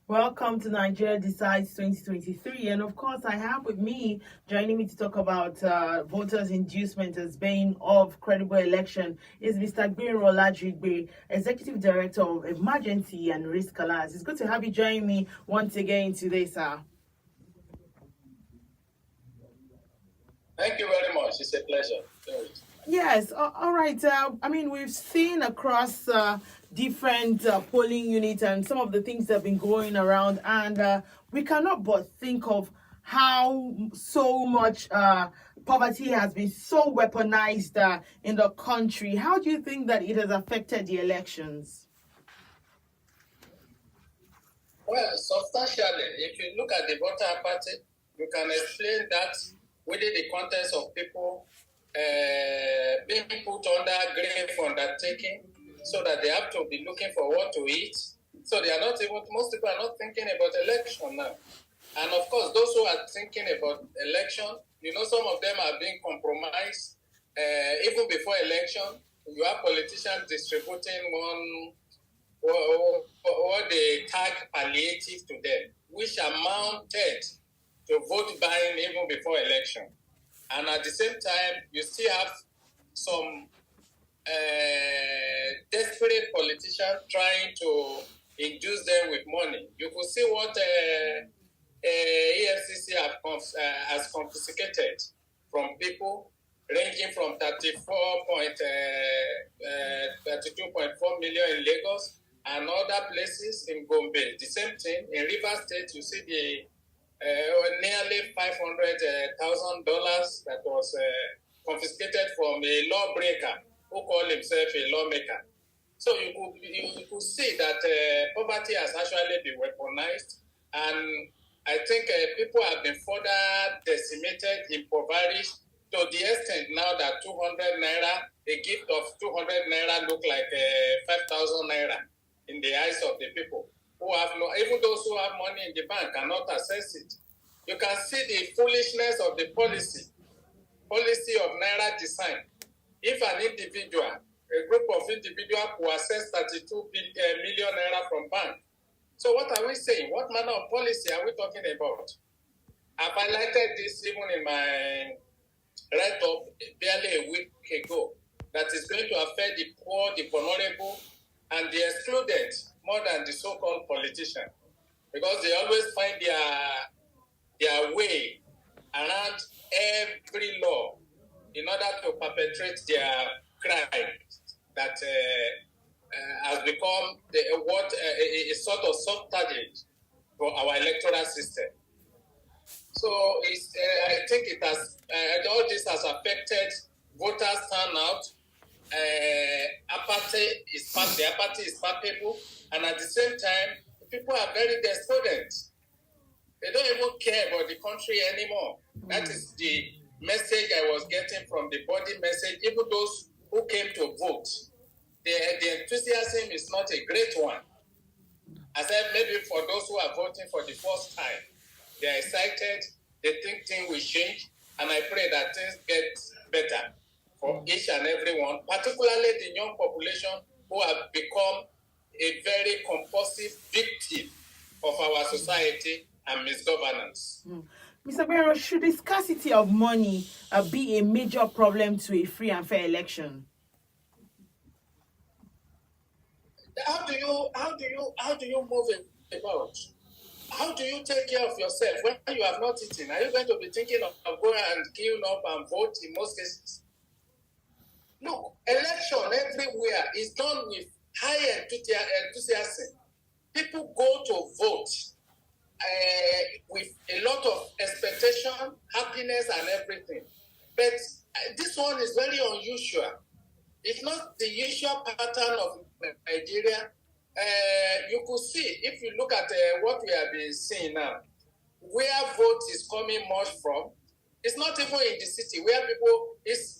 Welcome to Nigeria Decides 2023. And of course, I have with me, joining me to talk about voters' inducement as bane of credible election, is Mr. Gbero Olajigbe, Executive Director of Emergency and Risk Alliance. It's good to have you join me once again today, sir. Thank you very much. It's a pleasure. Yes, all right. We've seen across different polling units and some of the things that have been going around, and we cannot but think of how so much poverty has been so weaponized in the country. How do you think that it has affected the elections? Well, substantially, if you look at the voter apathy, you can explain that within the context of people being put under grave undertaking so that they have to be looking for what to eat. So they are not even, most people are not thinking about election now. And of course, those who are thinking about election, some of them are being compromised. Even before election, you have politicians distributing what they tag palliative to them, which amounted to vote buying even before election. And at the same time, you still have some desperate politicians trying to induce them with money. You could see what EFCC has confiscated from people, ranging from 32.4 million in Lagos and other places in Gombe. The same thing in Rivers State. You see the nearly $500,000 that was confiscated from a lawbreaker who called himself a lawmaker. So you could see that poverty has actually been weaponized, and I think people have been further decimated, impoverished, to the extent now that 200 naira, a gift of 200 naira look like 5,000 naira in the eyes of the people who have even those who have money in the bank cannot access it. You can see the foolishness of the policy of naira design. If an individual, a group of individuals who access 32 million naira from bank. So what are we saying? What manner of policy are we talking about? I've highlighted this even in my write-up barely a week ago, that is going to affect the poor, the vulnerable, and the excluded more than the so-called politician, because they always find their way around every law in order to perpetrate their crime that has become a sort of subterfuge for our electoral system. So I think it has all this has affected voters' turnout. The apathy is palpable, and at the same time, people are very despondent. They don't even care about the country anymore. That is the message I was getting from the body message. Even those who came to vote, the enthusiasm is not a great one. I said maybe for those who are voting for the first time, they are excited, they think things will change, and I pray that things get better for each and every one, particularly the young population who have become a very compulsive victim of our society and misgovernance. Mr. Gbero, should the scarcity of money be a major problem to a free and fair election? How do you move about? How do you take care of yourself when you have not eaten? Are you going to be thinking of going and queuing up and vote in most cases? Look, election everywhere is done with high enthusiasm. People go to vote with a lot of expectation, happiness, and everything. But this one is very unusual. It's not the usual pattern of Nigeria. You could see, if you look at what we have been seeing now, where vote is coming much from, it's not even in the city where people, it's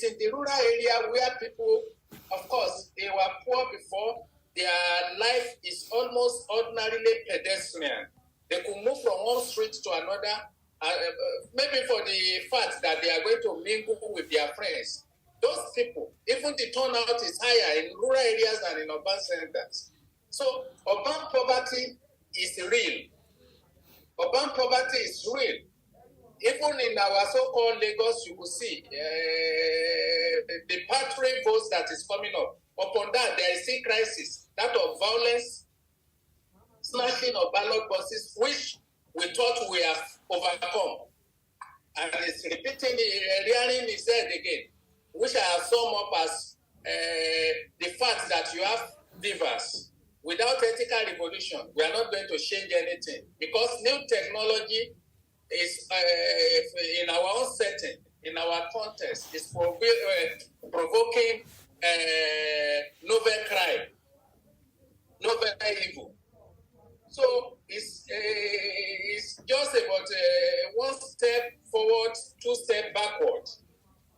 in the rural area where people, of course, they were poor before, their life is almost ordinarily pedestrian. They could move from one street to another, maybe for the fact that they are going to mingle with their friends. Those people, even the turnout is higher in rural areas than in urban centers. So urban poverty is real. Urban poverty is real. Even in our so-called Lagos, you will see the pathway votes that is coming up. Upon that, there is a crisis, that of violence, smashing of ballot boxes, which we thought we have overcome. And it's repeating, rearing his head again, which I have summed up as the fact that you have beavers. Without ethical revolution, we are not going to change anything, because new technology is in our own setting, in our context, is provoking novel crime, novel evil. So it's just about one step forward, two steps backward.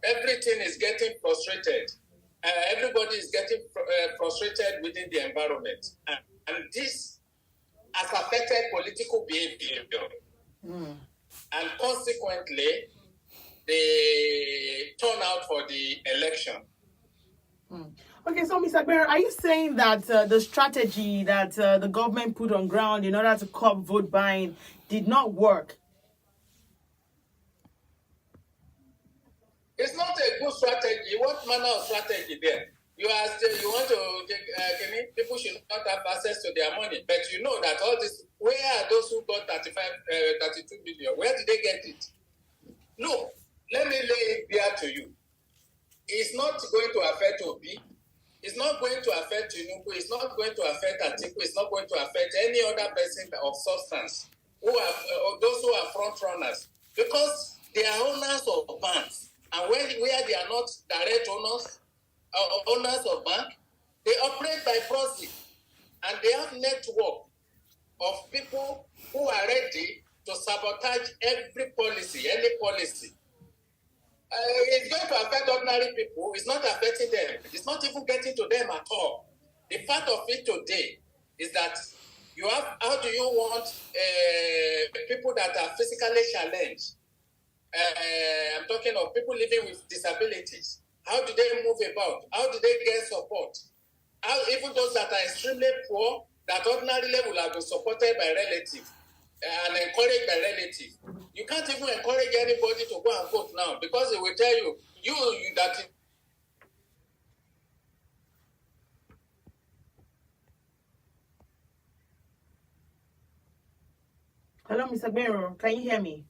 Everything is getting frustrated. Everybody is getting frustrated within the environment. And this has affected political behavior. And consequently, the turnout for the election. Okay, so Mr. Agbero, are you saying that the strategy that the government put on ground in order to curb vote buying did not work? It's not a good strategy. What manner of strategy there? You want to take, people should not have access to their money, but you know that all this, where are those who got 32 billion? Where did they get it? Look, let me lay it bare to you. It's not going to affect Obi. It's not going to affect Tinubu. It's not going to affect Atiku. It's not going to affect any other person of substance who are those who are front runners, because they are owners of banks, and where they are not direct owners of bank, they operate by proxy, and they have network of people who are ready to sabotage every policy, any policy. It's going to affect ordinary people. It's not affecting them. It's not even getting to them at all. The fact of it today is that you have, how do you want people that are physically challenged? I'm talking of people living with disabilities. How do they move about? How do they get support? How, even those that are extremely poor, that ordinarily will have been supported by relatives and encouraged by relatives. You can't even encourage anybody to go and vote now, because they will tell you that. Hello, Mr. Agbero, can you hear me?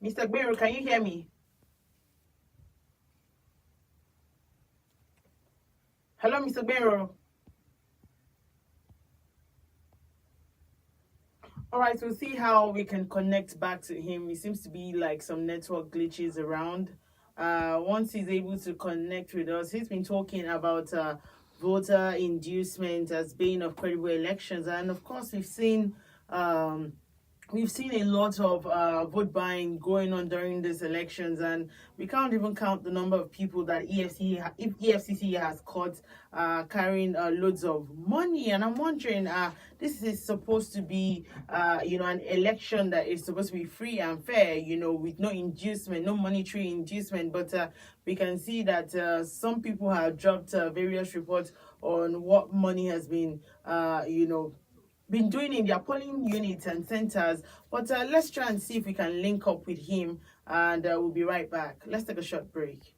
Mr. Agbero, can you hear me? Hello, Mr. Agbero. All right, we'll see how we can connect back to him. It seems to be like some network glitches around. Once he's able to connect with us, he's been talking about voter inducement as bane of credible elections, and of course, we've seen a lot of vote buying going on during these elections, and we can't even count the number of people that EFCC has caught carrying loads of money. And I'm wondering, this is supposed to be, an election that is supposed to be free and fair, with no inducement, no monetary inducement. But we can see that some people have dropped various reports on what money has been, been doing in their polling units and centers. But let's try and see if we can link up with him, and we'll be right back. Let's take a short break.